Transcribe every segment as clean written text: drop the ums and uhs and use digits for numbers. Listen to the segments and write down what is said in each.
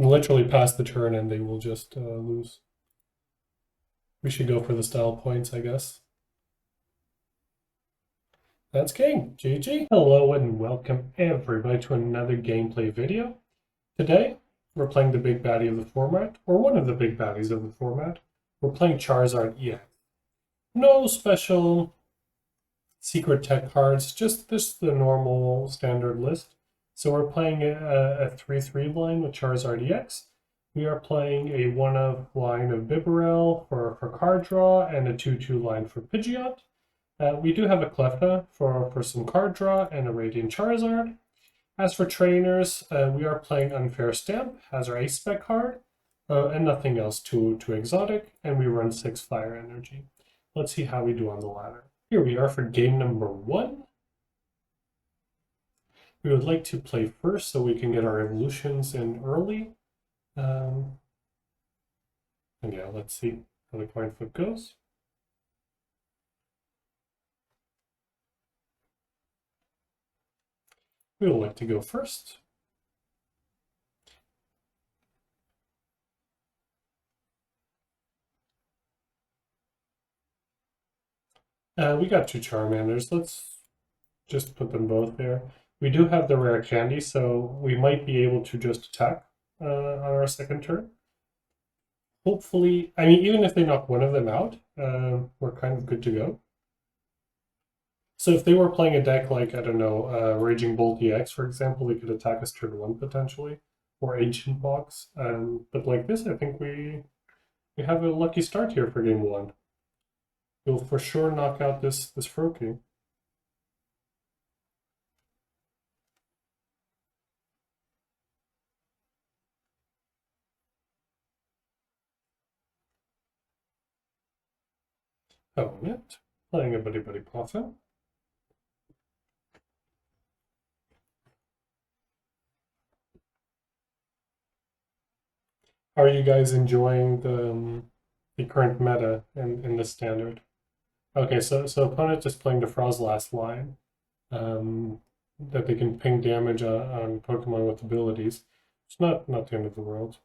can literally pass the turn and they will just lose. We should go for the style points, I guess. That's game. GG. Hello and welcome everybody to another gameplay video. Today, we're playing the big baddie of the format, or one of the big baddies of the format. We're playing Charizard Ex. No special secret tech cards, just the normal standard list. So we're playing a 3-3 line with Charizard Ex. We are playing a 1-of line of Bibarel for card draw and a 2-2 line for Pidgeot. We do have a Clefna for some card draw and a Radiant Charizard. As for trainers, we are playing Unfair Stamp, has our Ace Spec card, and nothing else too exotic, and we run 6 Fire Energy. Let's see how we do on the ladder. Here we are for game number 1. We would like to play first so we can get our evolutions in early. And yeah, let's see how the coin flip goes. We would like to go first. We got 2 Charmanders. Let's just put them both there. We do have the rare candy, so we might be able to just attack on our second turn. Hopefully, I mean, even if they knock one of them out, we're kind of good to go. So if they were playing a deck like, I don't know, Raging Bolt EX, for example, they could attack us turn 1 potentially, or Ancient Box. But like this, I think we have a lucky start here for game 1. We'll for sure knock out this Froakie. Oh, it. Playing a Buddy Buddy Poffin. How are you guys enjoying the current meta in the standard? Okay, so opponent is playing the Frozlast line, that they can ping damage on Pokemon with abilities. It's not the end of the world.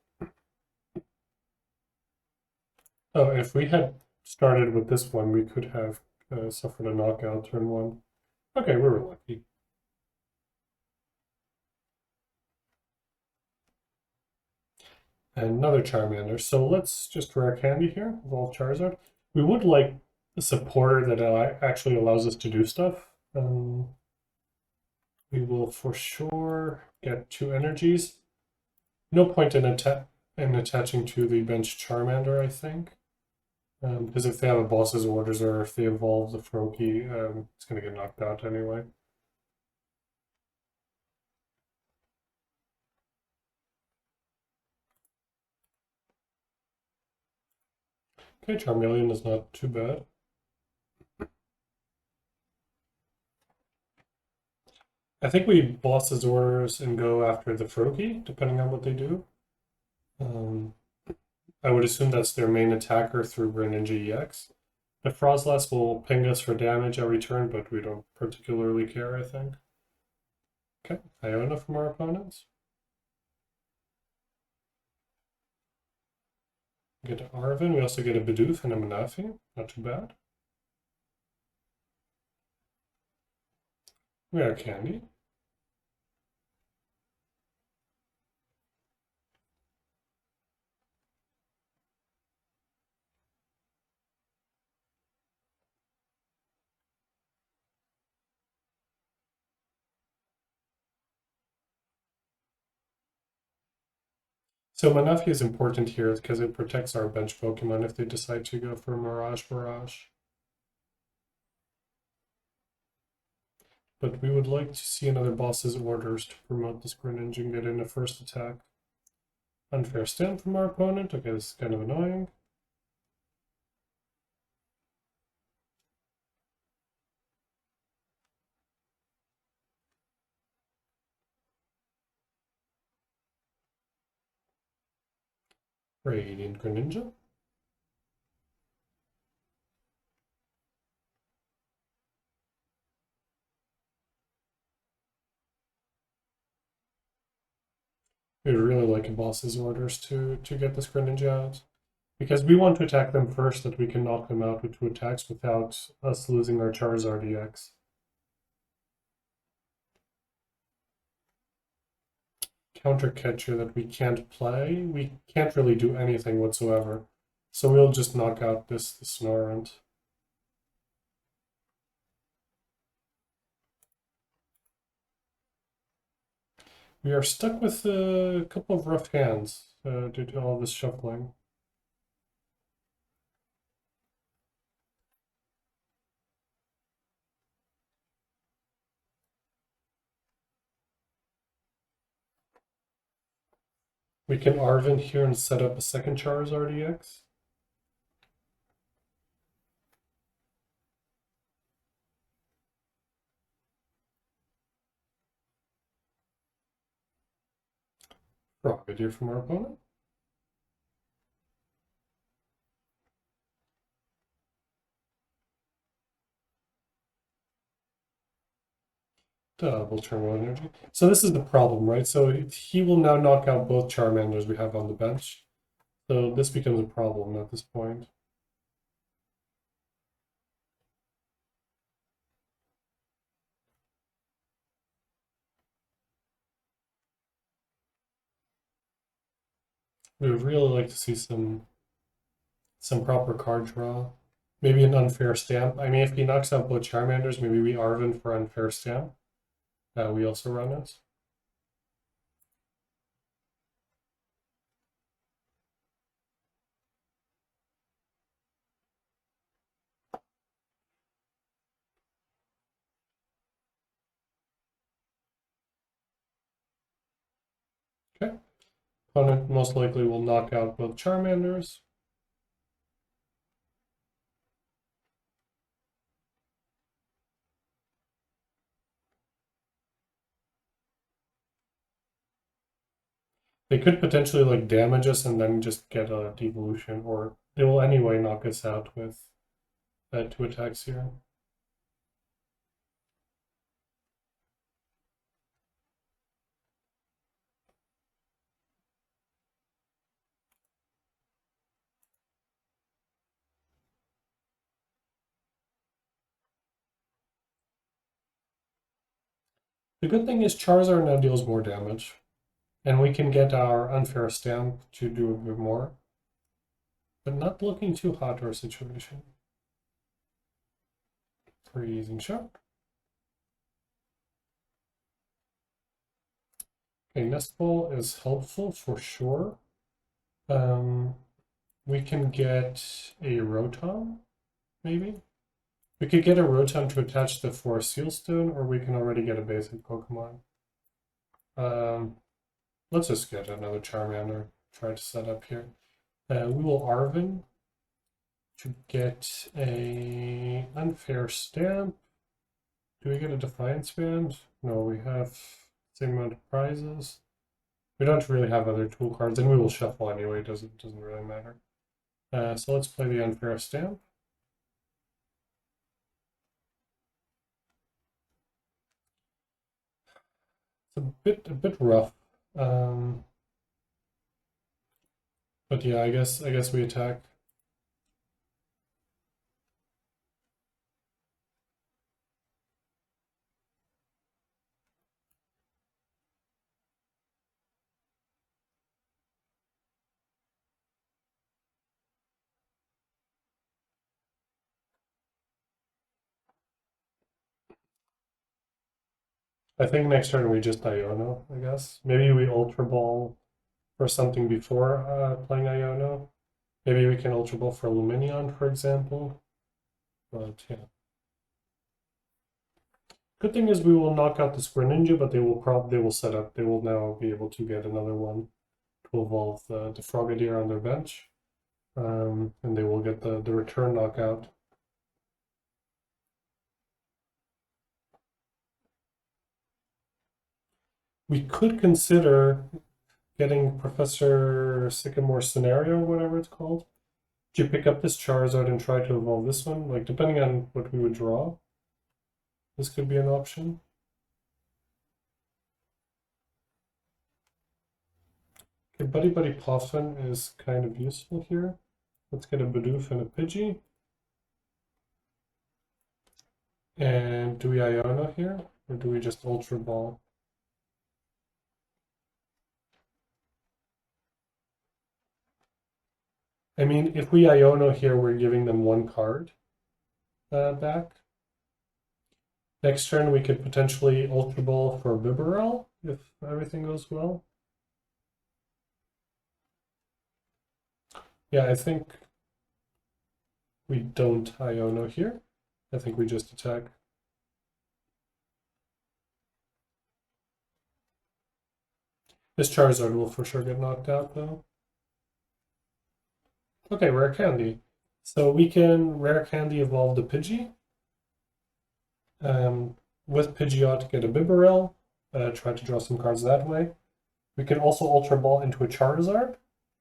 Oh, if we had started with this one, we could have suffered a knockout turn 1. Okay, we were lucky. Another Charmander. So let's just rare candy here, Evolve Charizard. We would like a supporter that actually allows us to do stuff. We will for sure get 2 energies. No point in attaching to the bench Charmander, I think. Because if they have a boss's orders or if they evolve the Froakie, it's going to get knocked out anyway. Okay, Charmeleon is not too bad. I think we boss's orders and go after the Froakie, depending on what they do. I would assume that's their main attacker through Greninja Ex. The Frozlast will ping us for damage every turn, but we don't particularly care, I think. Okay, Iona from our opponents. We get Arvin, we also get a Bidoof and a Manaphy, not too bad. We are Candy. So Manaphy is important here because it protects our bench Pokemon if they decide to go for Mirage. But we would like to see another boss's orders to promote this Greninja and get in a first attack. Unfair Stamp from our opponent. Okay, this is kind of annoying. Radiant Greninja. We would really like in boss's orders to get this Greninja out. Because we want to attack them first, that we can knock them out with 2 attacks without us losing our Charizard Ex. Counter catcher that we can't play, we can't really do anything whatsoever. So we'll just knock out this Snorunt. We are stuck with a couple of rough hands due to all this shuffling. We can Arven here and set up a second Charizard Ex. Frogadier from our opponent. Double turn 1 energy. So this is the problem, right? So he will now knock out both Charmanders we have on the bench. So this becomes a problem at this point. We would really like to see some proper card draw. Maybe an unfair stamp. I mean, if he knocks out both Charmanders, maybe we Arven for unfair stamp. We also run it. Okay. Opponent most likely will knock out both Charmanders. They could potentially like damage us and then just get a devolution, or they will anyway knock us out with 2 attacks here. The good thing is Charizard now deals more damage, and we can get our unfair stamp to do a bit more, but not looking too hot our situation. Freezing Shock. Okay, Nest Ball is helpful for sure. We can get a Rotom, maybe? We could get a Rotom to attach the Forest Sealstone, or we can already get a basic Pokemon. Let's just get another Charmander, try to set up here. We will Arven to get a unfair stamp. Do we get a Defiance Band? No, we have same amount of prizes. We don't really have other tool cards, and we will shuffle anyway, doesn't really matter. So let's play the unfair stamp. It's a bit rough. But yeah, I guess we attack. I think next turn we just Iono, I guess. Maybe we Ultra Ball for something before playing Iono. Maybe we can Ultra Ball for Luminion, for example. But yeah. Good thing is we will knock out this Greninja, but they will set up. They will now be able to get another one to evolve the Frogadier on their bench, and they will get the return knockout. We could consider getting Professor Sycamore's scenario, whatever it's called. To pick up this Charizard and try to evolve this one, like depending on what we would draw, this could be an option. Okay, Buddy Buddy Poffin is kind of useful here. Let's get a Bidoof and a Pidgey. And do we Iono here? Or do we just Ultra Ball? I mean, if we Iono here, we're giving them one card back. Next turn, we could potentially Ultra Ball for Bibarel if everything goes well. Yeah, I think we don't Iono here. I think we just attack. This Charizard will for sure get knocked out, though. Okay, Rare Candy. So we can Rare Candy evolve the Pidgey. With Pidgeot, get a Bibarel. Try to draw some cards that way. We can also Ultra Ball into a Charizard,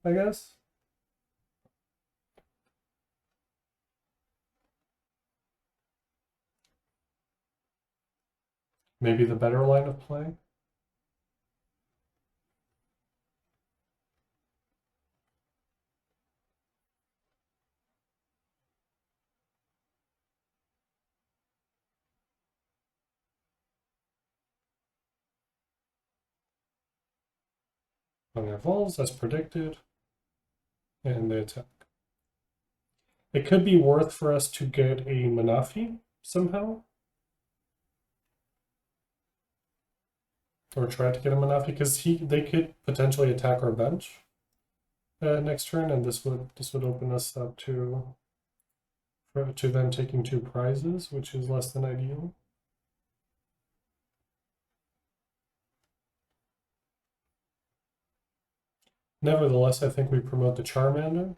I guess. Maybe the better line of play. One evolves as predicted, and they attack. It could be worth for us to get a Manafi somehow. Or try to get a Manafi, because they could potentially attack our bench next turn, and this would open us up to them taking 2 prizes, which is less than ideal. Nevertheless, I think we promote the Charmander.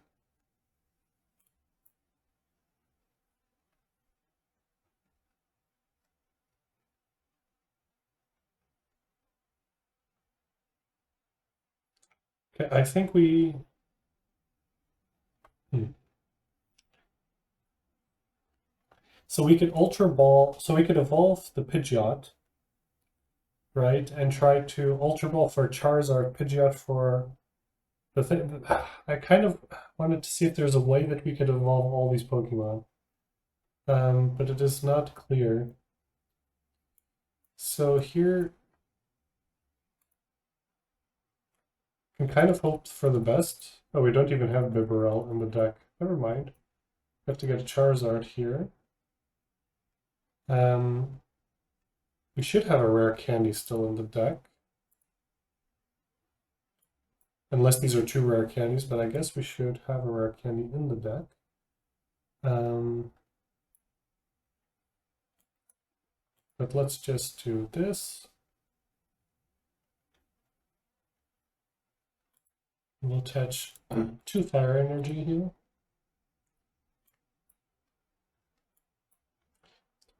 Okay, I think we... So we could Ultra Ball, so we could evolve the Pidgeot, right? And try to Ultra Ball for Charizard, Pidgeot for the thing. I kind of wanted to see if there's a way that we could evolve all these Pokemon. But it is not clear. So here, can kind of hope for the best. Oh, we don't even have Bibarel in the deck. Never mind. We have to get a Charizard here. We should have a rare candy still in the deck. Unless these are 2 rare candies, but I guess we should have a rare candy in the deck. But let's just do this. We'll attach 2 fire energy here.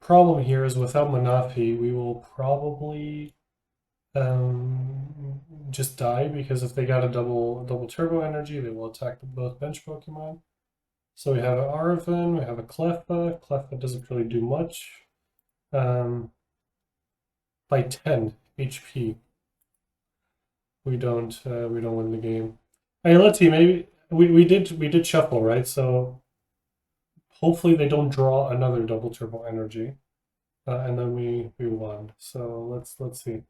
Problem here is without Manafi, we will probably just die, because if they got a double turbo energy, they will attack both bench Pokemon. So we have an Arven, we have a Cleffa. Cleffa doesn't really do much. By 10 HP, we don't win the game. Hey, let's see. Maybe we did shuffle, right? So hopefully they don't draw another double turbo energy, and then we won. So let's see.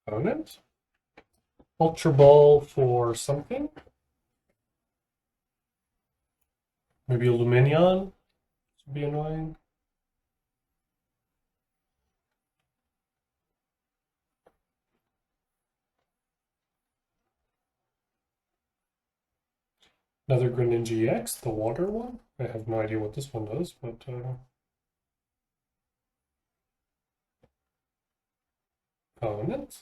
Opponent. Ultra Ball for something. Maybe a Luminion would be annoying. Another Greninja Ex, the water one. I have no idea what this one does, but opponent.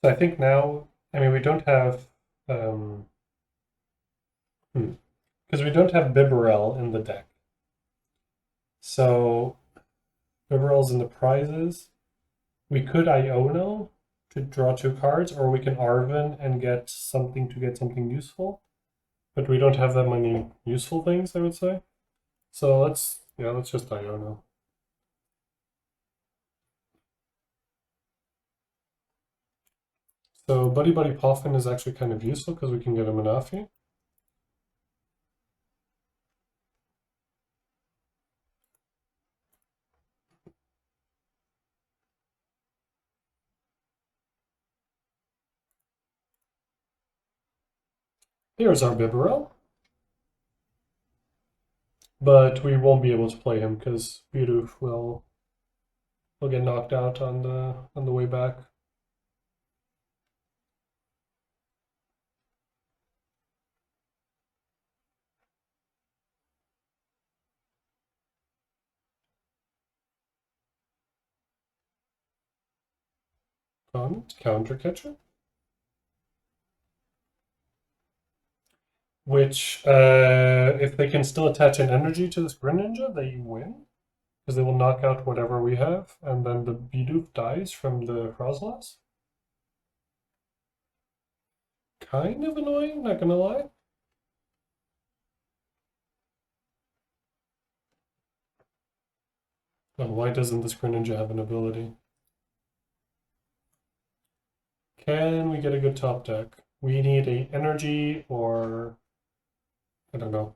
So I think now, I mean, we don't have, um, because we don't have Bibarel in the deck. So Bibarel's in the prizes. We could Iono to draw 2 cards, or we can Arven and get something to get something useful. But we don't have that many useful things, I would say. So let's just Iono. So Buddy Buddy Poffin is actually kind of useful because we can get a Manafi. Here's our Bibarel. But we won't be able to play him because Bidoof will get knocked out on the way back. Counter Catcher. Which, if they can still attach an energy to this Greninja, they win. Because they will knock out whatever we have, and then the Bidoof dies from the Crosslass. Kind of annoying, not gonna lie. Oh, why doesn't this Greninja have an ability? Can we get a good top deck? We need a energy or I don't know.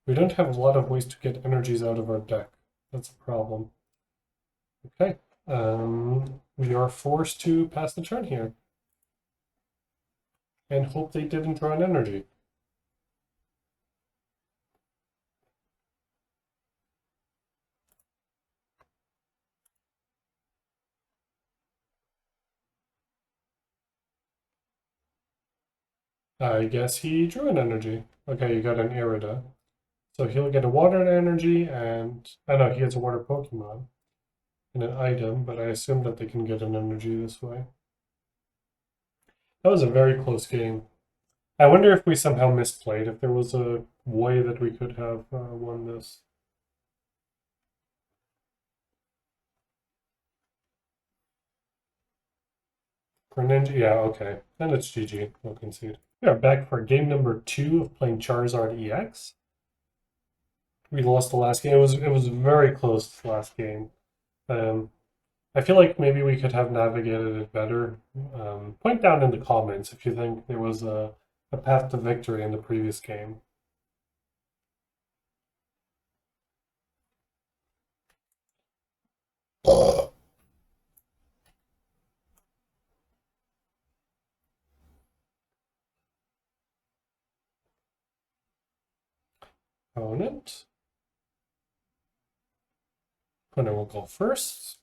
We don't have a lot of ways to get energies out of our deck. That's a problem. Okay. We are forced to pass the turn here. And hope they didn't draw an energy. I guess he drew an energy. Okay, you got an Irida. So he'll get a water energy and I know he gets a water Pokemon and an item, but I assume that they can get an energy this way. That was a very close game. I wonder if we somehow misplayed, if there was a way that we could have won this. Greninja, yeah, okay. Then it's GG. We'll concede. We are back for game number 2 of playing Charizard EX. We lost the last game. It was very close the last game. Um, I feel like maybe we could have navigated it better. Point down in the comments if you think there was a path to victory in the previous game. Opponent. Opponent will go first.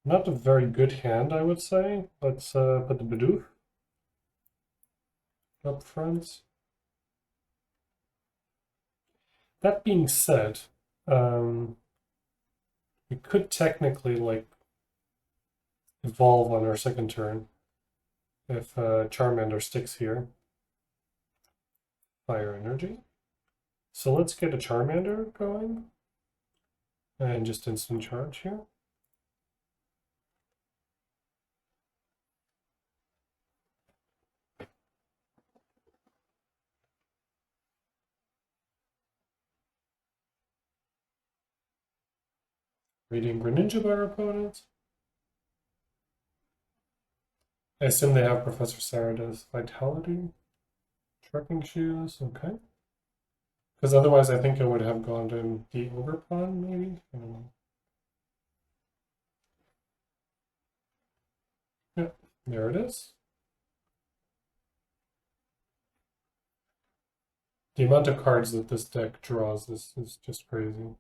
Not a very good hand, I would say. Let's put the Bidoof up front. That being said, we could technically like evolve on our second turn if Charmander sticks here. Fire energy. So let's get a Charmander going and just instant charge here. Reading Greninja by our opponent. I assume they have Professor Sarada's Vitality. Trekking shoes, okay. Because otherwise I think I would have gone to the Ogre Pawn, maybe? I don't know. Yeah, there it is. The amount of cards that this deck draws is just crazy.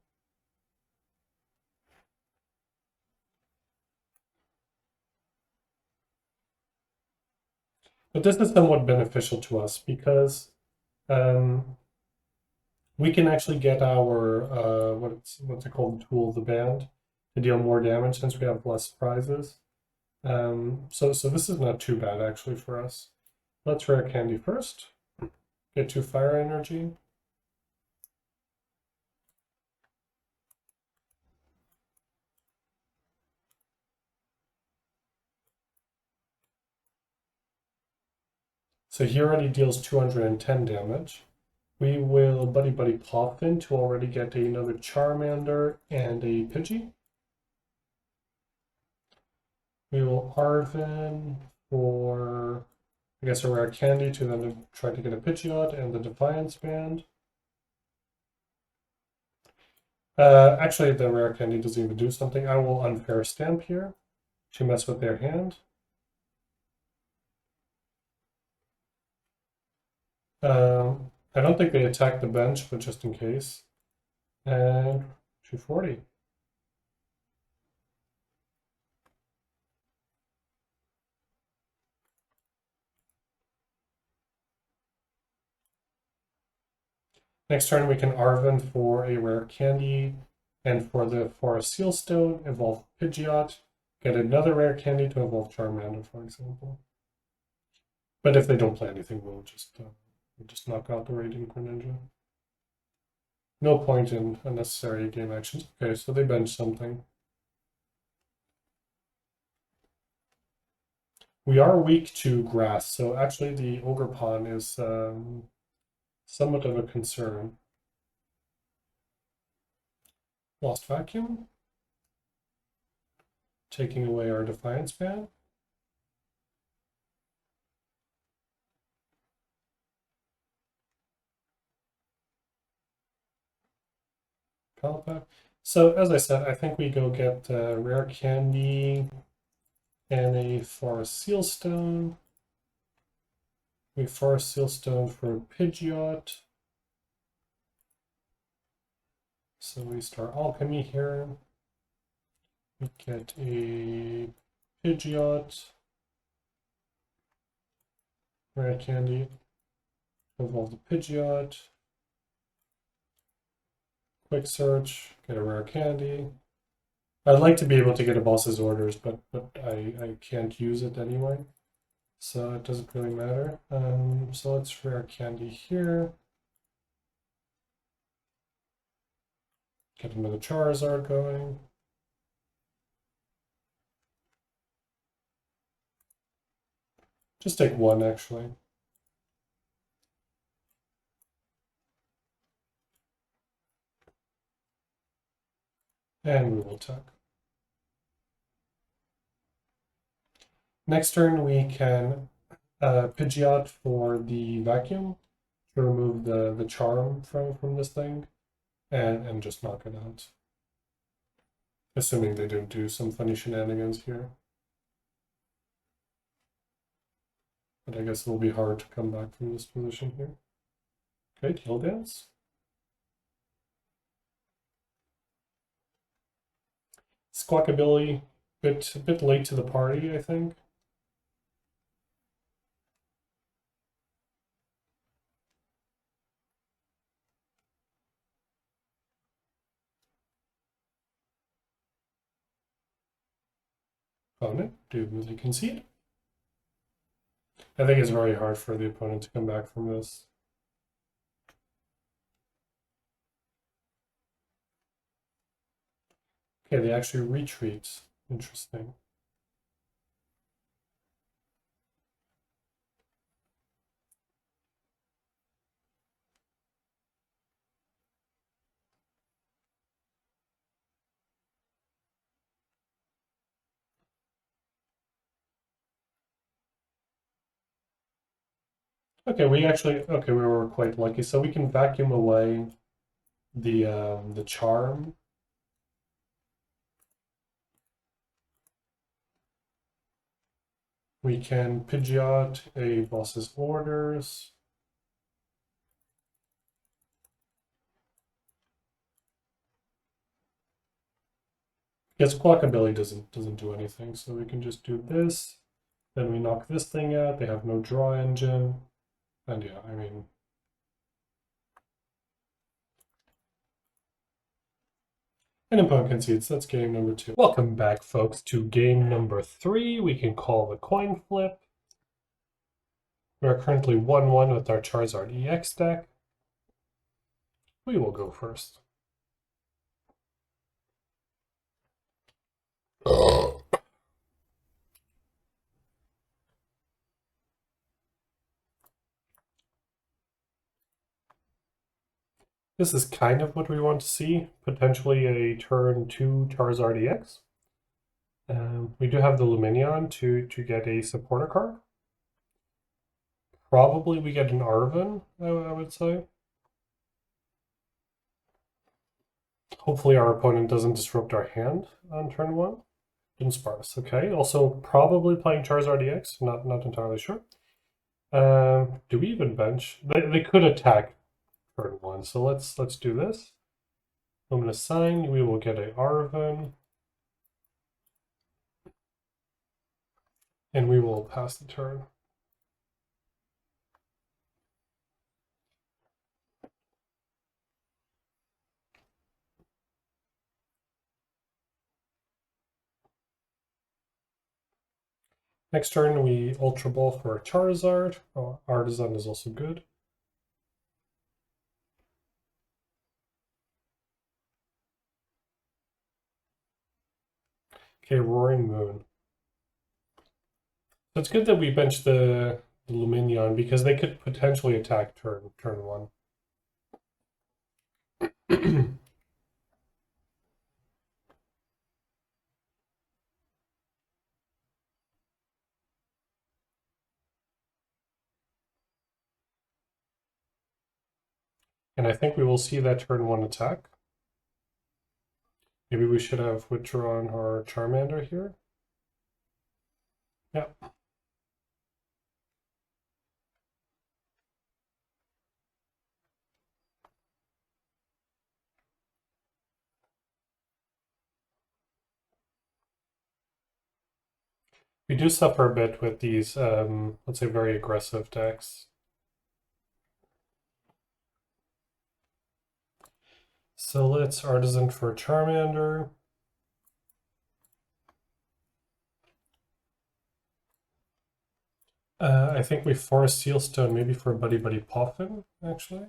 But this is somewhat beneficial to us because um, We can actually get our what's it called, the tool of the band, to deal more damage since we have less prizes. So this is not too bad actually for us. Let's rare candy first. Get 2 fire energy. So he already deals 210 damage. We will Buddy Poppin to already get another Charmander and a Pidgey. We will Arven for, I guess, a rare candy to then try to get a Pidgeot and the Defiance Band. Actually, the rare candy doesn't even do something. I will Unfair Stamp here to mess with their hand. I don't think they attack the bench, but just in case. And 240. Next turn, we can Arven for a rare candy, and for the Forest Sealstone, evolve Pidgeot, get another rare candy to evolve Charmander, for example. But if they don't play anything, we'll just knock out the Radiant Greninja. No point in unnecessary game actions. Okay, so they bench something. We are weak to grass, so actually the Ogerpon is somewhat of a concern. Lost Vacuum. Taking away our Defiance Band. So as I said, I think we go get rare candy and a Forest Sealstone. We Forest Sealstone for Pidgeot. So we start Alchemy here. We get a Pidgeot. Rare candy. Evolve the Pidgeot. Quick search. Get a rare candy. I'd like to be able to get a boss's orders, but I can't use it anyway. So it doesn't really matter. So let's rare candy here. Get another Charizard going. Just take one, actually. And we will attack. Next turn, we can Pidgeot for the Vacuum to remove the charm from this thing and just knock it out. Assuming they don't do some funny shenanigans here. But I guess it'll be hard to come back from this position here. Okay, Tail Dance. Squawkabilly, a bit late to the party, I think. Opponent, do they concede? I think it's very hard for the opponent to come back from this. Okay, they actually retreat. Interesting. Okay, we were quite lucky. So we can vacuum away the charm. We can Pidgeot a boss's orders. Yes, Quackabilly doesn't do anything, so we can just do this. Then we knock this thing out. They have no draw engine. And yeah, I mean, And opponent concedes. That's game number 2. Welcome back, folks, to game number 3. We can call the coin flip. We are currently 1-1 with our Charizard Ex deck. We will go first. This is kind of what we want to see. Potentially a turn 2 Charizard Ex. We do have the Lumineon to get a supporter card. Probably we get an Arven, I would say. Hopefully our opponent doesn't disrupt our hand on turn 1. Didn't sparse, okay. Also probably playing Charizard Ex, not entirely sure. Do we even bench? They could attack turn 1, so let's do this. I'm going to sign. We will get a Arven. And we will pass the turn. Next turn, we Ultra Ball for a Charizard. Oh, Artisan is also good. Okay, Roaring Moon. So it's good that we bench the Lumineon because they could potentially attack turn 1. And I think we will see that turn 1 attack. Maybe we should have withdrawn our Charmander here. Yeah. We do suffer a bit with these, let's say, very aggressive decks. So let's Artisan for Charmander. I think we force Sealstone maybe for Buddy Poffin, actually.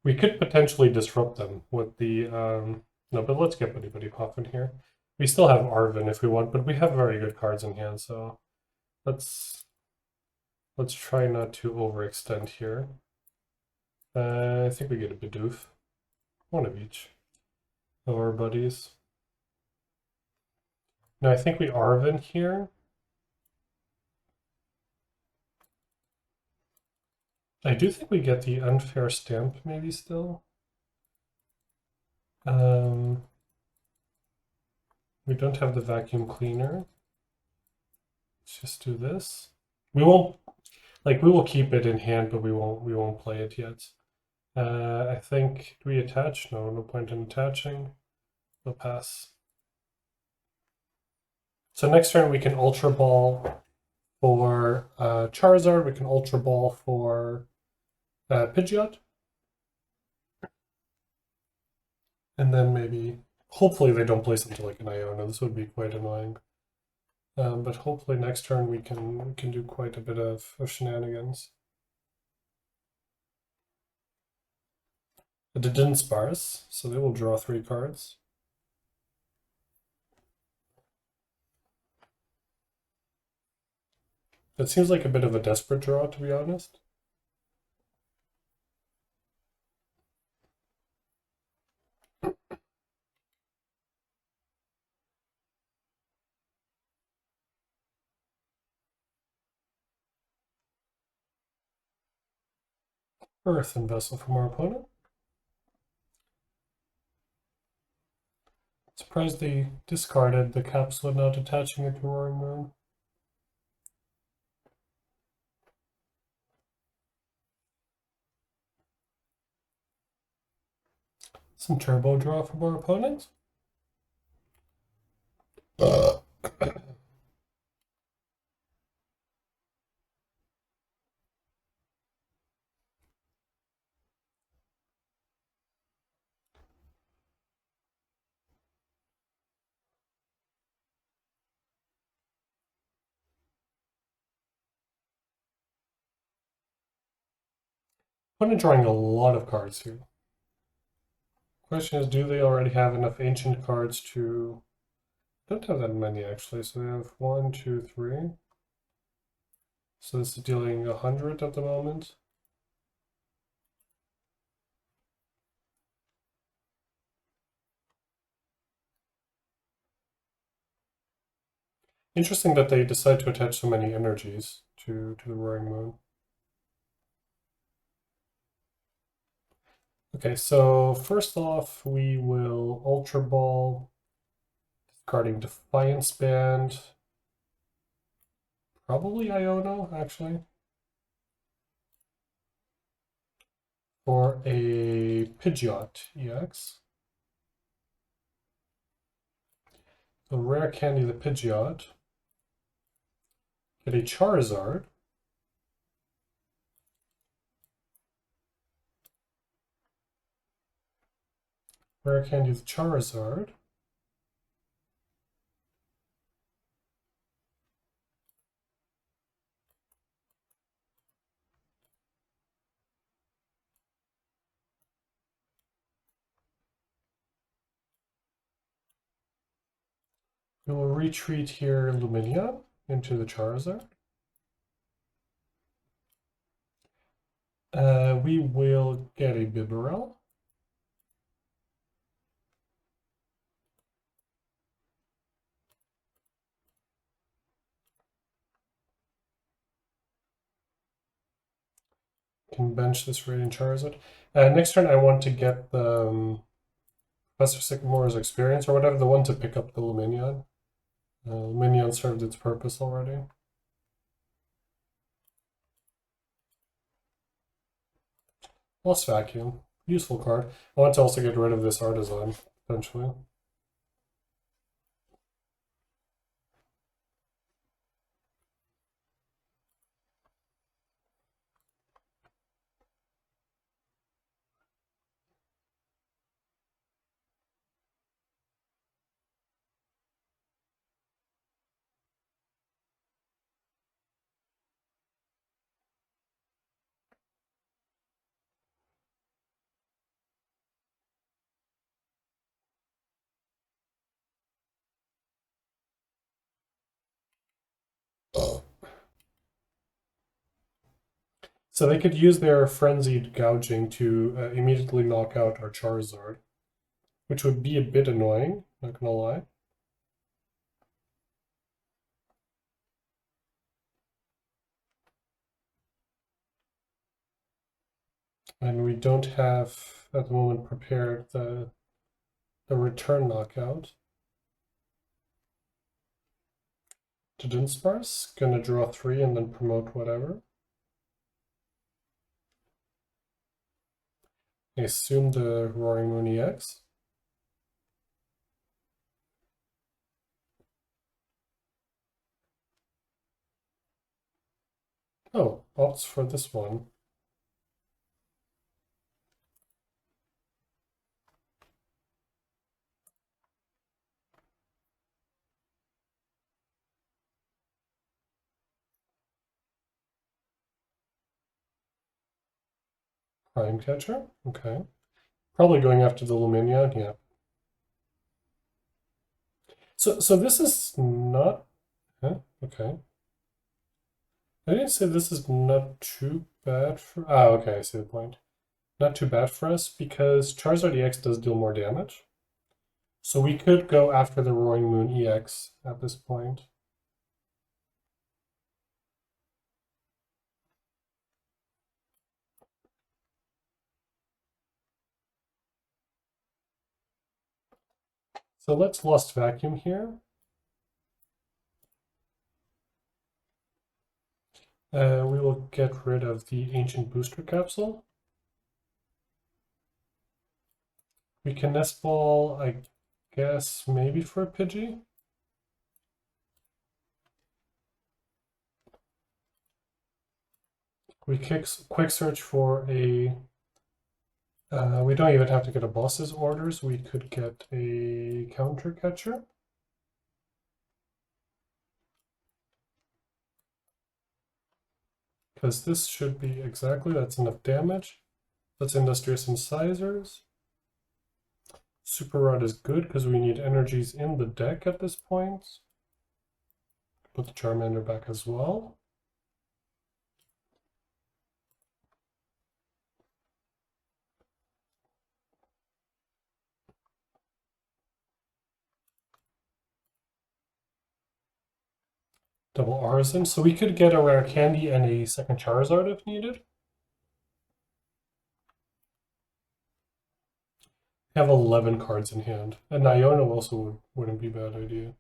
We could potentially disrupt them with the no, but let's get Buddy Poffin here. We still have Arven if we want, but we have very good cards in hand, so let's try not to overextend here. I think we get a Bidoof. One of each of our buddies. No, I think we Arven here. I do think we get the Unfair Stamp maybe still. We don't have the Vacuum Cleaner. Let's just do this. We won't, like, we will keep it in hand, but we won't play it yet. I think, do we attach? No point in attaching. We'll pass. So next turn we can Ultra Ball for Charizard. We can Ultra Ball for Pidgeot. And then maybe, hopefully they don't play something like an Iona. This would be quite annoying. But hopefully next turn we can do quite a bit of shenanigans. But it didn't sparse, so they will draw 3 cards. It seems like a bit of a desperate draw, to be honest. Earthen Vessel from our opponent. Surprised they discarded the capsule without attaching it to Roaring Moon. Some turbo draw from our opponent. I'm drawing a lot of cards here. Question is, do they already have enough ancient cards to... Don't have that many actually, so they have 1, 2, 3. So this is dealing 100 at the moment. Interesting that they decide to attach so many energies to the Roaring Moon. Okay, so first off, we will Ultra Ball, discarding Defiance Band. Probably Iono, actually. For a Pidgeot EX. So rare candy the Pidgeot. Get a Charizard. Rare candy the Charizard. We will retreat here Luminia into the Charizard. We will get a Bibarel. Can bench this Radiant Charizard. Next turn I want to get the Professor Sycamore's experience or whatever, the one to pick up the Luminion. Luminion served its purpose already. Lost Vacuum. Useful card. I want to also get rid of this Artisan, potentially. So they could use their Frenzied Gouging to immediately knock out our Charizard, which would be a bit annoying, not gonna lie. And we don't have, at the moment, prepared the return knockout. To Dunsparce, gonna draw 3 and then promote whatever. I assume the Roaring Moon EX. Oh, opts for this one. Prime Catcher, okay. Probably going after the Luminia, yeah. So this is not, okay. I didn't say this is not too bad for, okay, I see the point. Not too bad for us because Charizard EX does deal more damage. So we could go after the Roaring Moon EX at this point. So let's Lost Vacuum here. We will get rid of the Ancient Booster Capsule. We can Nest Ball, I guess, maybe for a Pidgey. We Quick Search for a... we don't even have to get a boss's orders. We could get a Counter Catcher. Because this should be exactly, that's enough damage. That's Industrious Incisors. Super Rod is good because we need energies in the deck at this point. Put the Charmander back as well. Double Artisan. So we could get a rare candy and a second Charizard if needed. We have 11 cards in hand. And Iono also wouldn't be a bad idea.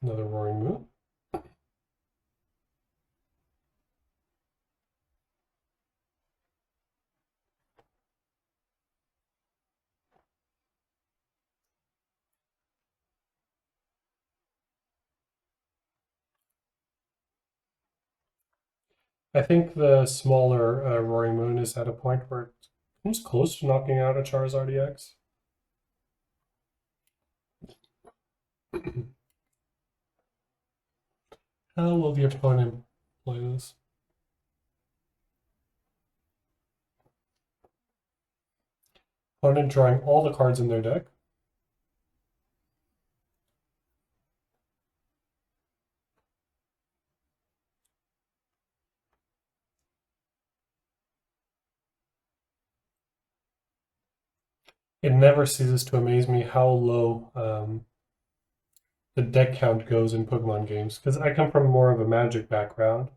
Another Roaring Moon. I think the smaller Roaring Moon is at a point where it comes close to knocking out a Charizard Ex. How will the opponent play this? Opponent drawing all the cards in their deck. It never ceases to amaze me how low the deck count goes in Pokemon games, because I come from more of a Magic background,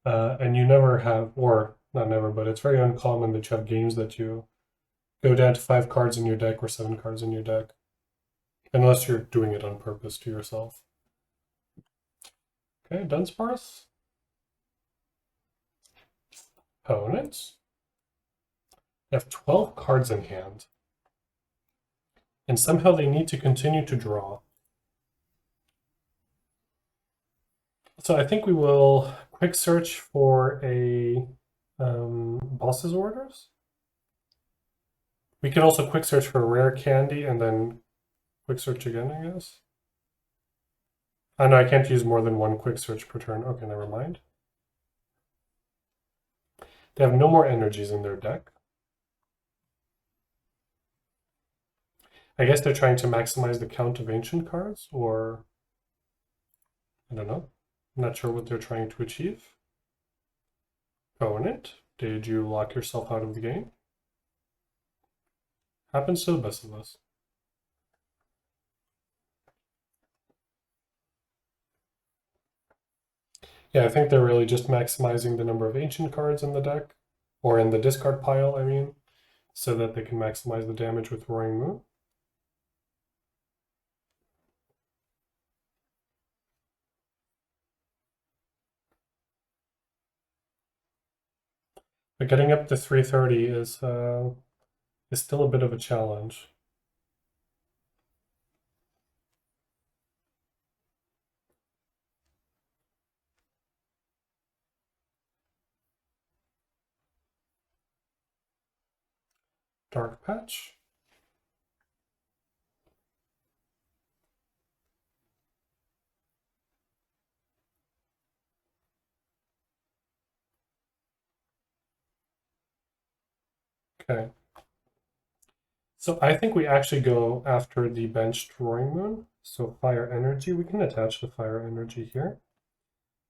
and you never have, or not never, but it's very uncommon that you have games that you go down to 5 cards in your deck or 7 cards in your deck, unless you're doing it on purpose to yourself. Okay, Dunsparce. Opponents. They have 12 cards in hand, and somehow they need to continue to draw. So I think we will quick search for a boss's orders. We can also quick search for a rare candy and then quick search again, I guess. Oh no, I can't use more than one quick search per turn. Okay, never mind. They have no more energies in their deck. I guess they're trying to maximize the count of ancient cards, or I don't know. I'm not sure what they're trying to achieve. Opponent, did you lock yourself out of the game? Happens to the best of us. Yeah, I think they're really just maximizing the number of ancient cards in the deck, or in the discard pile, I mean, so that they can maximize the damage with Roaring Moon. But getting up to 330 is still a bit of a challenge. Dark Patch. Okay. So I think we actually go after the benched Roaring Moon. So Fire Energy, we can attach the Fire Energy here.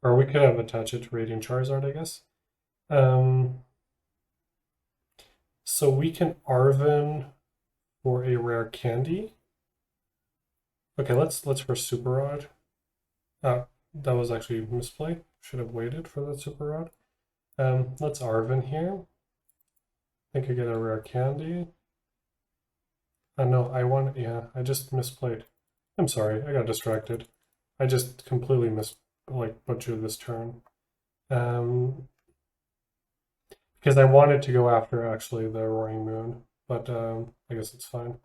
Or we could have attached it to Radiant Charizard, I guess. So we can Arven for a rare candy. Okay, let's first Super Rod. That was actually misplay. Should have waited for that Super Rod. Let's Arven here. I think I get a rare candy. No, yeah, I just misplayed. I'm sorry, I got distracted. I just completely butchered this turn. Because I wanted to go after actually the Roaring Moon, but I guess it's fine.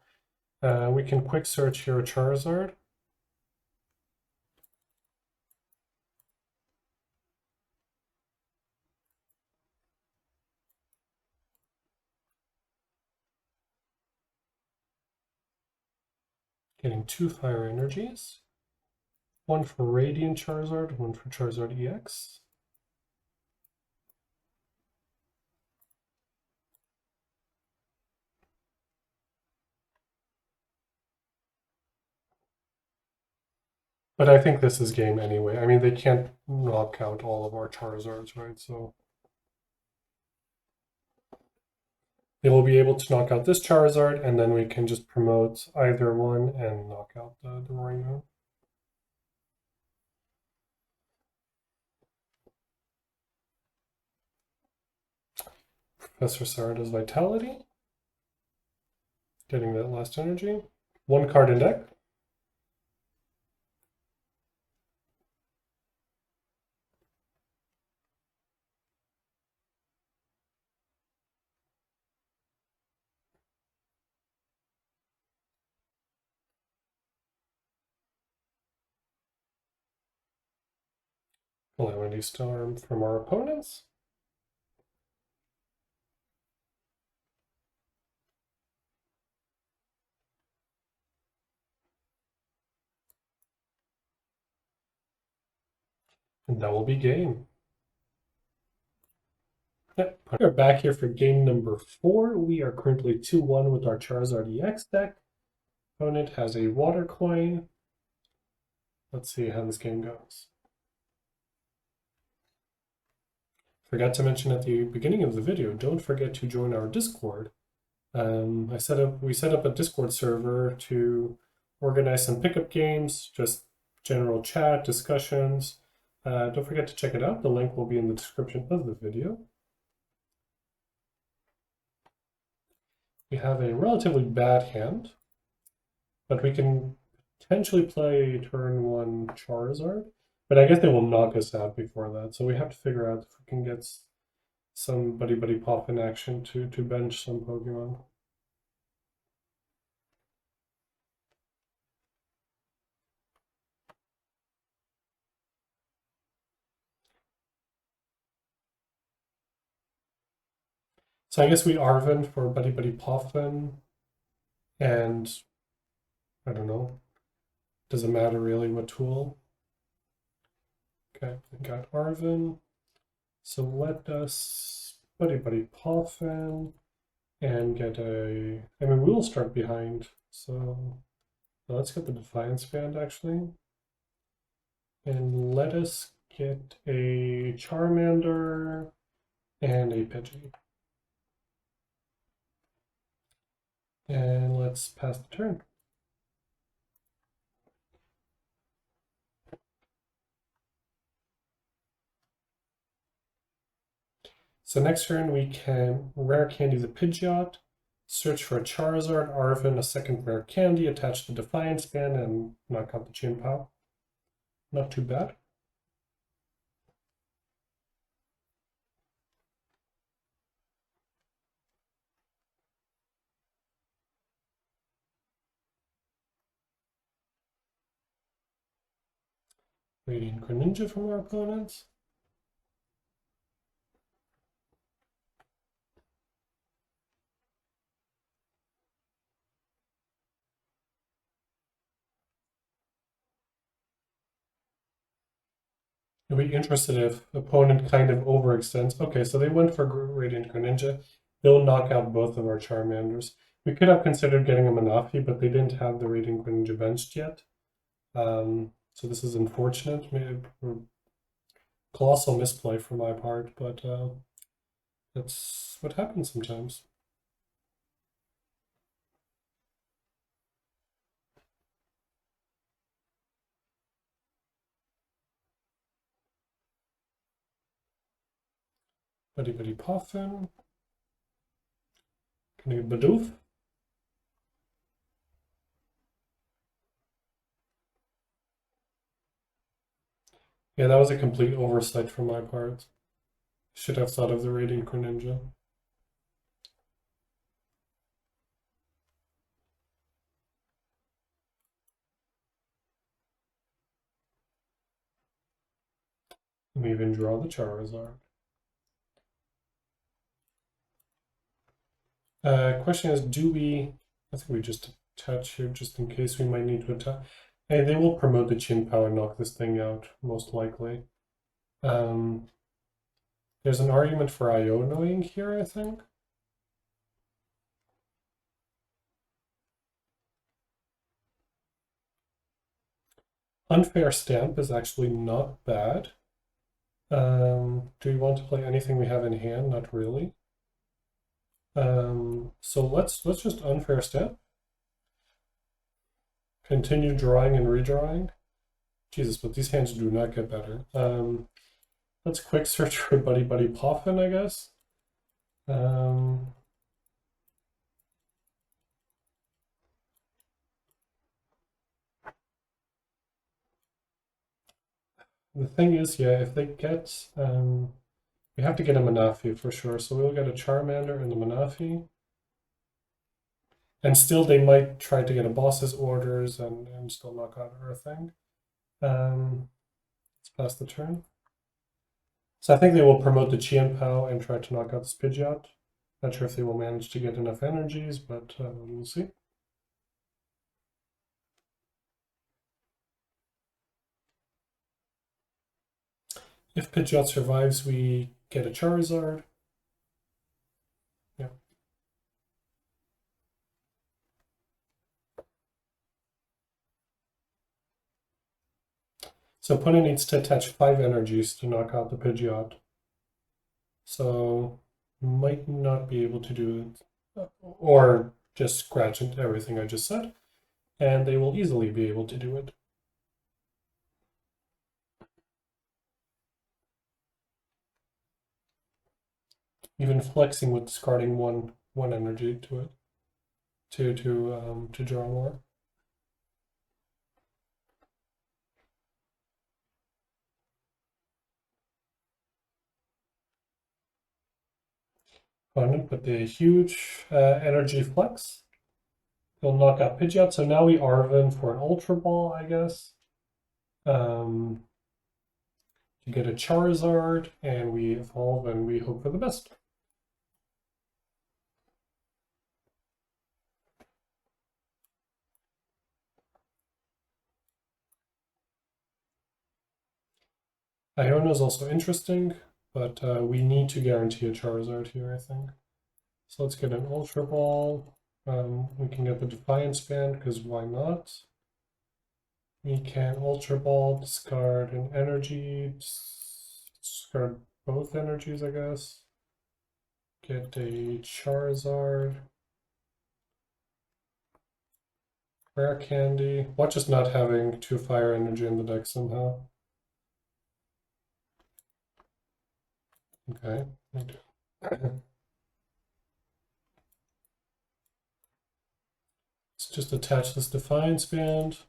We can quick search here a Charizard. Getting 2 Fire Energies. One for Radiant Charizard, one for Charizard EX. But I think this is game anyway. I mean, they can't knock out all of our Charizards, right? So they will be able to knock out this Charizard, and then we can just promote either one and knock out the Roaring Moon. Professor Sarada's Vitality. Getting that last energy. One card in deck. Calamity Storm from our opponents. And that will be game. Yep. We're back here for game number 4. We are currently 2-1 with our Charizard Ex deck. Opponent has a water coin. Let's see how this game goes. Forgot to mention at the beginning of the video, don't forget to join our Discord. We set up a Discord server to organize some pickup games, just general chat, discussions. Don't forget to check it out. The link will be in the description of the video. We have a relatively bad hand, but we can potentially play turn 1 Charizard. But I guess they will knock us out before that, so we have to figure out if we can get some buddy pop in action to bench some Pokemon. So I guess we Arven for buddy Poffin, and I don't know. Does it matter really what tool? Okay, we got Arven. So let us buddy Poffin and get a. I mean, we will start behind. So let's get the Defiance Band actually, and let us get a Charmander and a Pidgey. And let's pass the turn. So next turn we can rare candy the Pidgeot, search for a Charizard, Arven, a second rare candy, attach the Defiance Band, and knock out the Chien Pao. Not too bad. Radiant Greninja from our opponents. You'll be interested if opponent kind of overextends. Okay, so they went for Radiant Greninja. They'll knock out both of our Charmanders. We could have considered getting a Manafi, but they didn't have the Radiant Greninja benched yet. So this is unfortunate. Maybe colossal misplay for my part, but that's what happens sometimes. Buddy Poffin. Can I get Bidoof? Yeah, that was a complete oversight from my part. Should have thought of the Radiant Greninja. We even draw the Charizard. Question is, do we... I think we just attach here just in case we might need to attach. Hey, they will promote the Chien Pao and knock this thing out, most likely. There's an argument for Ionoing here, I think. Unfair Stamp is actually not bad. Do we want to play anything we have in hand? Not really. So let's just Unfair Stamp. Continue drawing and redrawing. Jesus, but these hands do not get better. Let's quick search for Buddy Buddy Poffin, I guess. The thing is, yeah, if they get, we have to get a Manaphy for sure. So we'll get a Charmander and the Manaphy. And still they might try to get a boss's orders and still knock out everything. Let's pass the turn. So I think they will promote the Chien Pao and try to knock out this Pidgeot. Not sure if they will manage to get enough energies, but we'll see. If Pidgeot survives, we get a Charizard. Yeah. So opponent needs to attach 5 energies to knock out the Pidgeot. So might not be able to do it, or just scratch into everything I just said, and they will easily be able to do it. Even flexing with discarding one energy to it to draw more. Opponent put the huge energy flex. He'll knock out Pidgeot. So now we Arven for an Ultra Ball, I guess. To get a Charizard, and we evolve and we hope for the best. Iono is also interesting, but we need to guarantee a Charizard here, I think. So let's get an Ultra Ball. We can get the Defiance Band, because why not? We can Ultra Ball, discard an energy, discard both energies, I guess. Get a Charizard. Rare Candy. Watch us not having 2 fire energy in the deck somehow. Okay. Let's just attach this Defiance Band.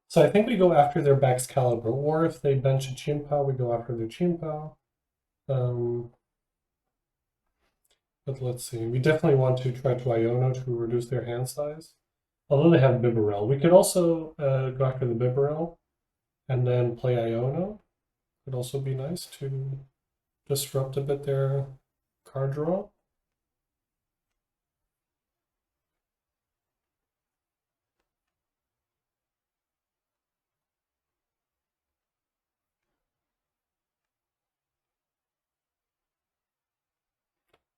So I think we go after their Baxcalibur, or if they bench a Chien Pao, we go after their Chien Pao. But let's see. We definitely want to try to Iono to reduce their hand size. Although they have Bibarel. We could also go after the Bibarel and then play Iono. Could also be nice to disrupt a bit their card draw.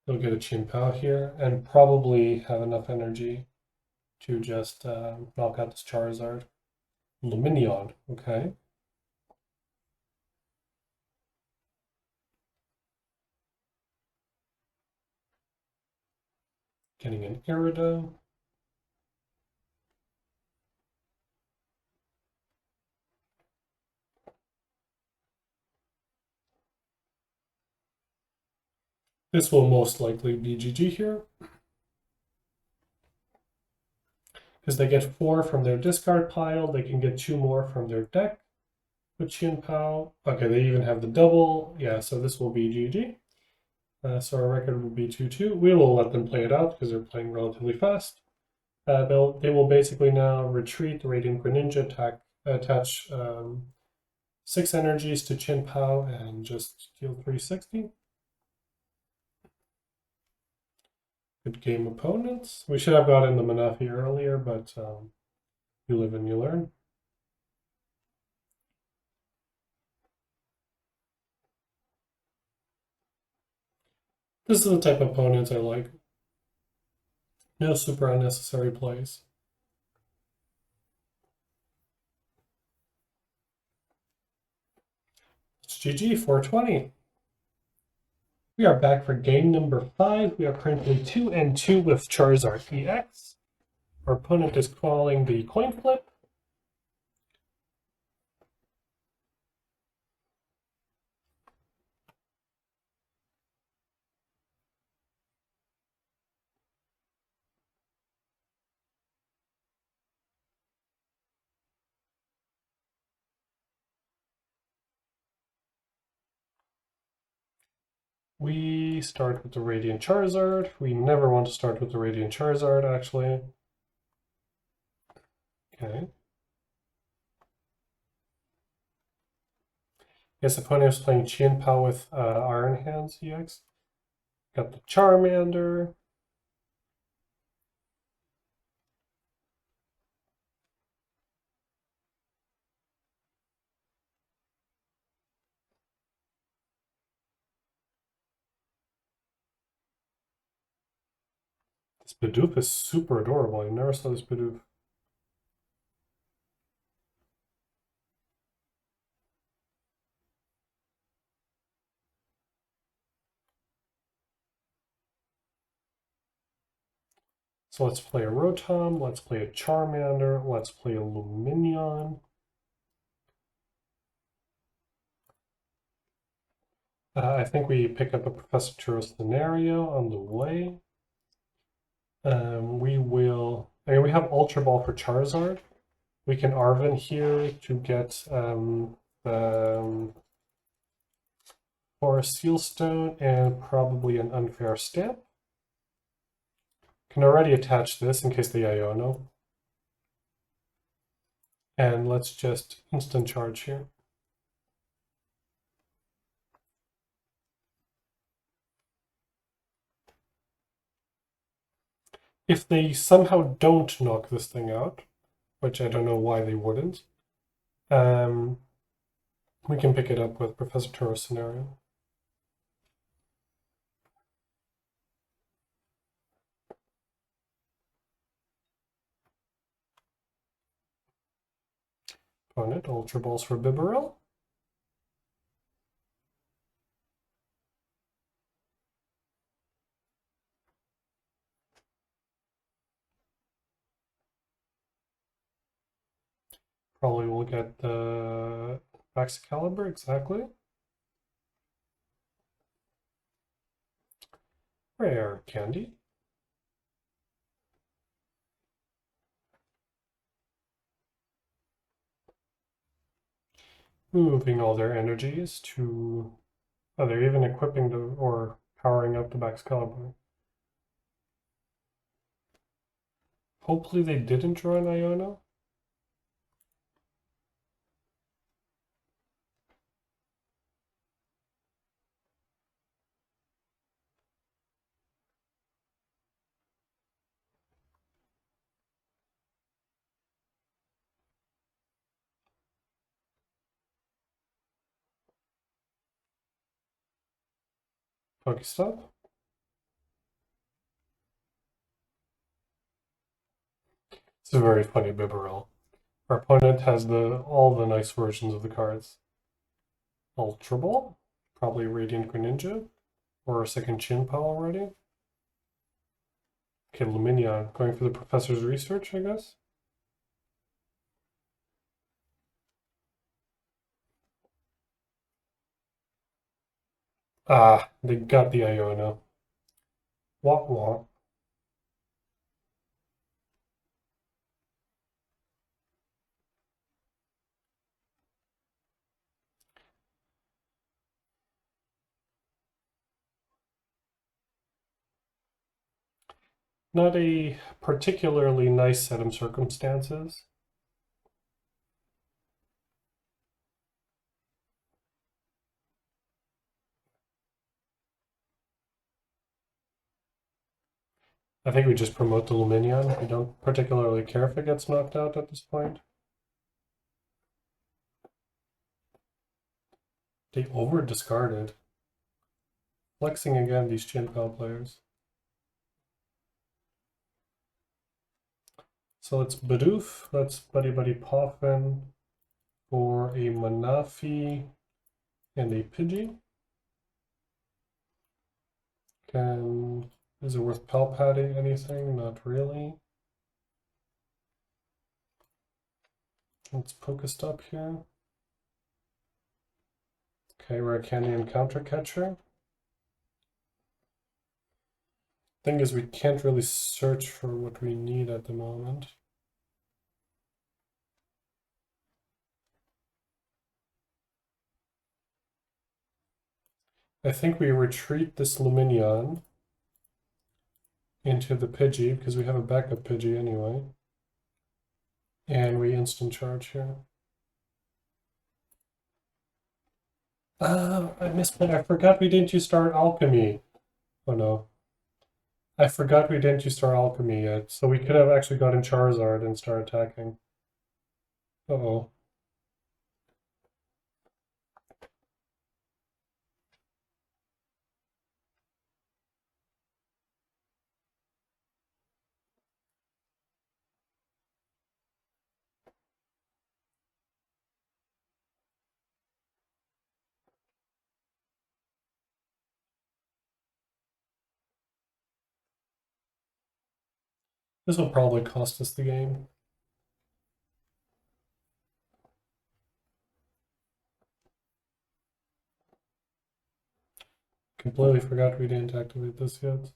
They'll get a Chien Pao here and probably have enough energy to just knock out this Charizard. Luminion, okay. Getting an Aerodome. This will most likely be GG here, because they get 4 from their discard pile. They can get 2 more from their deck with Chien Pao. Okay, they even have the double. Yeah, so this will be GG. So our record will be 2-2. We will let them play it out because they're playing relatively fast. They will basically now retreat the Radiant Greninja, attach 6 energies to Chien Pao and just deal 360. Good game, opponents. We should have gotten the Manaphy earlier, but you live and you learn. This is the type of opponents I like. No super unnecessary plays. It's GG 420. We are back for game number 5. We are currently 2-2 with Charizard Ex. Our opponent is calling the coin flip. We start with the Radiant Charizard. We never want to start with the Radiant Charizard, actually. Okay. Yes, opponent is playing Chien Pao with Iron Hands EX. Got the Charmander. This Bidoof is super adorable. I never saw this Bidoof. So let's play a Rotom, let's play a Charmander, let's play a Lumineon. I think we pick up a Professor Turo scenario on the way. We have Ultra Ball for Charizard. We can Arven here to get the Forest Seal Stone and probably an Unfair Stamp. Can already attach this in case they Iono. And let's just instant charge here. If they somehow don't knock this thing out, which I don't know why they wouldn't, we can pick it up with Professor Turo's scenario. Opponent, Ultra Balls for Bibarel. Probably will get the Excalibur, exactly. Rare Candy. Moving all their energies to... Oh, they're even equipping the... or powering up the Excalibur. Hopefully they didn't draw an Iono. Pokestop. It's a very funny Bibarel. Our opponent has all the nice versions of the cards. Ultra Ball, probably Radiant Greninja, or a second Chien Pao already. Okay, Lumineon, going for the Professor's Research, I guess. Ah, they got the Iono. Womp womp. Not a particularly nice set of circumstances. I think we just promote the Lumineon. We don't particularly care if it gets knocked out at this point. They over discarded. Flexing again, these Chien Pao players. So let's Bidoof, let's Buddy Poffin for a Manafi and a Pidgey. Is it worth Palpatting anything? Not really. Let's Pokestop here. Okay, Rare Candy and Counter Catcher. Thing is, we can't really search for what we need at the moment. I think we retreat this Lumineon into the Pidgey, because we have a backup Pidgey anyway. And we instant charge here. I missed it. I forgot we didn't use Star Alchemy. Oh no. I forgot we didn't use Star Alchemy yet, so we could have actually gotten Charizard and start attacking. Uh-oh. This will probably cost us the game. Completely forgot we didn't activate this yet.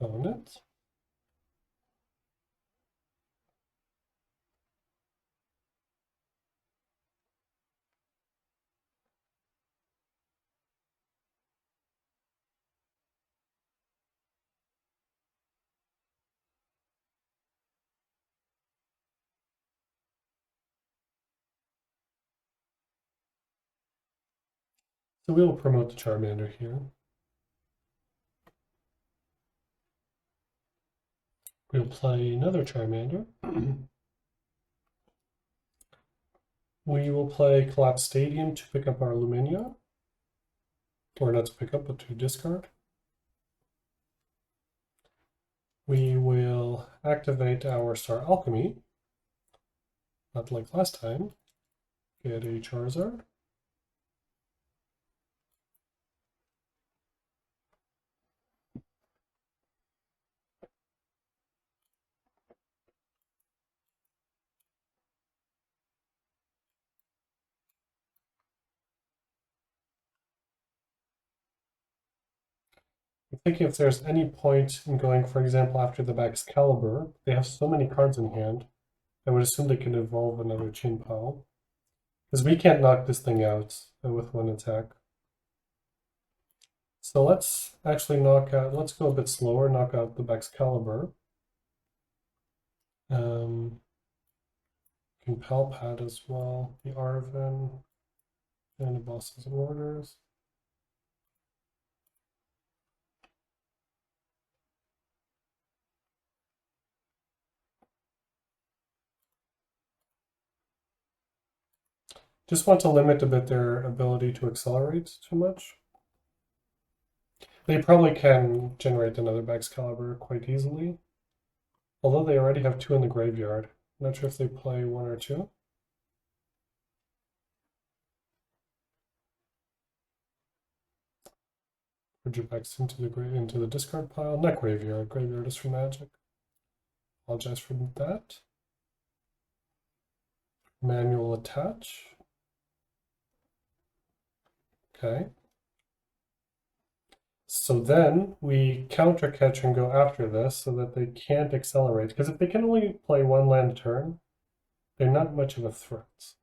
Own it. So we will promote the Charmander here. We'll play another Charmander. We will play Collapse Stadium to pick up our Luminia. Or not to pick up, but to discard. We will activate our Star Alchemy. Not like last time. Get a Charizard. I'm thinking if there's any point in going, for example, after the Excalibur, they have so many cards in hand, I would assume they can evolve another Chien Pao. Because we can't knock this thing out with one attack. So let's actually let's go a bit slower, knock out the Excalibur. Can Palpat as well, the Arven, and the Bosses and Orders. Just want to limit a bit their ability to accelerate too much. They probably can generate another Excalibur quite easily. Although they already have two in the graveyard. Not sure if they play one or two. Put your X into the discard pile. Not graveyard. Graveyard is for Magic. Apologize for that. Manual attach. Okay. So then we counter catch and go after this so that they can't accelerate. Because if they can only play one land a turn, they're not much of a threat.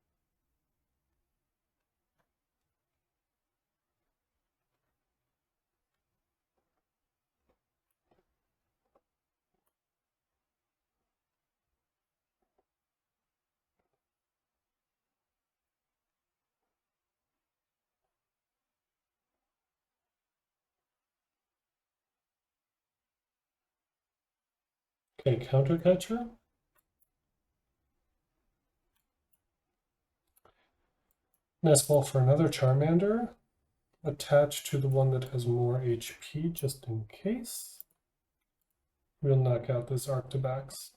Okay, counter catcher. Nice ball for another Charmander. Attached to the one that has more HP, just in case. We'll knock out this Arctibax.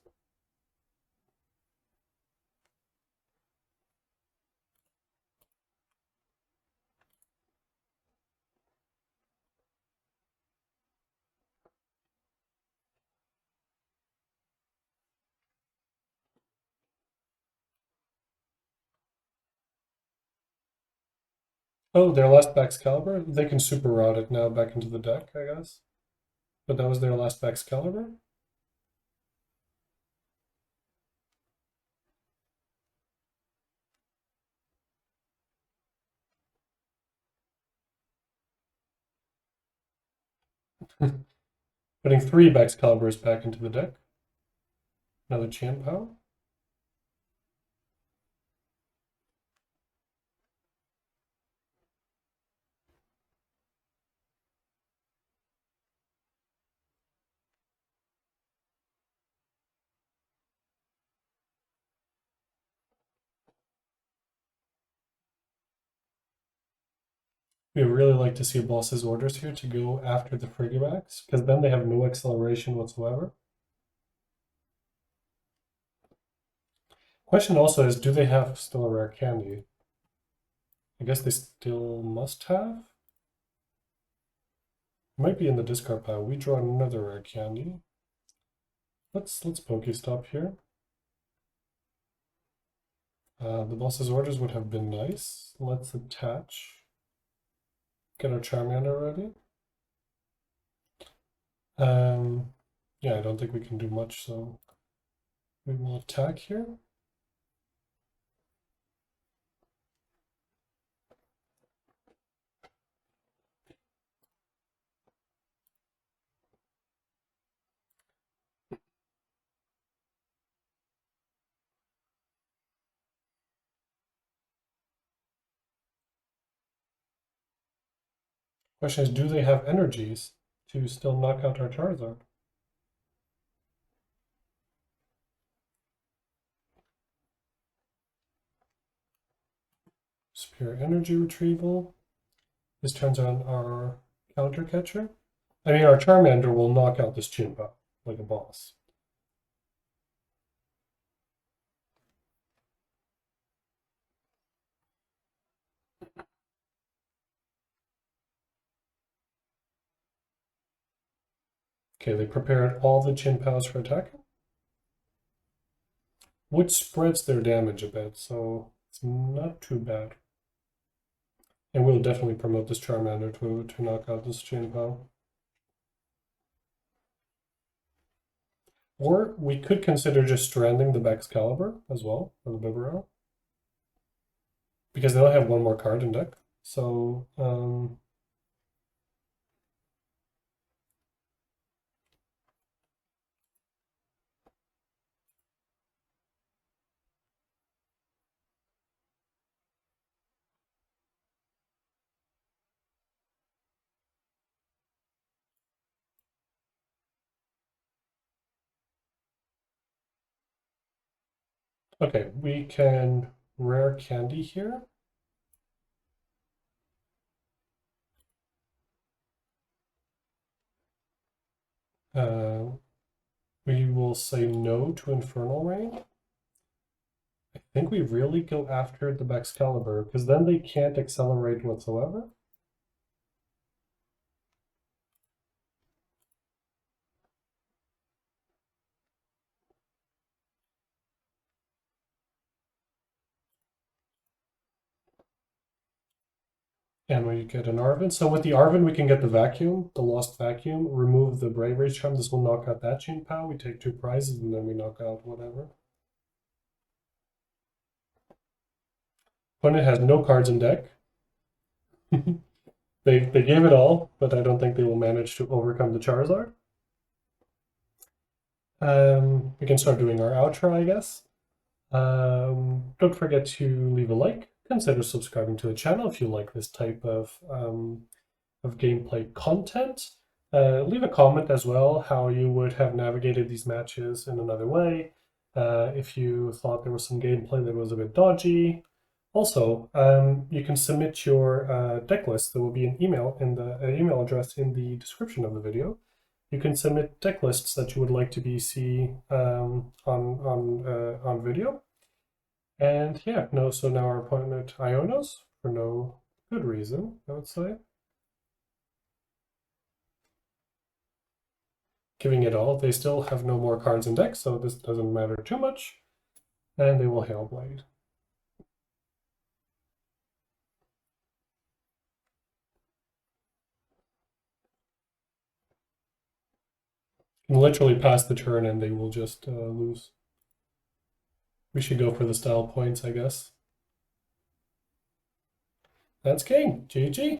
Oh, their last Excalibur? They can super rot it now back into the deck, I guess. But that was their last Excalibur? Putting 3 Excaliburs back into the deck. Another Chien Pao. We really like to see boss's orders here to go after the Frigibax, because then they have no acceleration whatsoever. Question also is, do they have still a rare candy? I guess they still must have. Might be in the discard pile. We draw another rare candy. Let's Pokestop here. The boss's orders would have been nice. Let's attach. Get our Charmander ready. Yeah, I don't think we can do much, so we will attack here. Question is, do they have energies to still knock out our Charizard? Superior energy retrieval. This turns on our counter catcher. I mean, our Charmander will knock out this Chien Pao like a boss. Okay, they prepared all the Chien Paos for attacking, which spreads their damage a bit, so it's not too bad. And we'll definitely promote this Charmander to knock out this Chien Pao. Or we could consider just stranding the Excalibur as well, or the Bibarel. Because they only have one more card in deck. So, okay, we can rare candy here. We will say no to Infernal Rain. I think we really go after the Excalibur, because then they can't accelerate whatsoever. And we get an Arven. So with the Arven, we can get the Vacuum, the Lost Vacuum, remove the Bravery Charm. This will knock out that Chien Pao. We take 2 prizes, and then we knock out whatever. Opponent has no cards in deck. They gave it all, but I don't think they will manage to overcome the Charizard. We can start doing our outro, I guess. Don't forget to leave a like. Consider subscribing to the channel if you like this type of gameplay content. Leave a comment as well how you would have navigated these matches in another way. If you thought there was some gameplay that was a bit dodgy. Also, you can submit your deck list. There will be an email in the email address in the description of the video. You can submit deck lists that you would like to be on video. And yeah, so now our opponent Ionos for no good reason, I would say. Giving it all. They still have no more cards in deck, so this doesn't matter too much. And they will Hailblade. Can literally pass the turn and they will just lose. We should go for the style points, I guess. That's game. GG.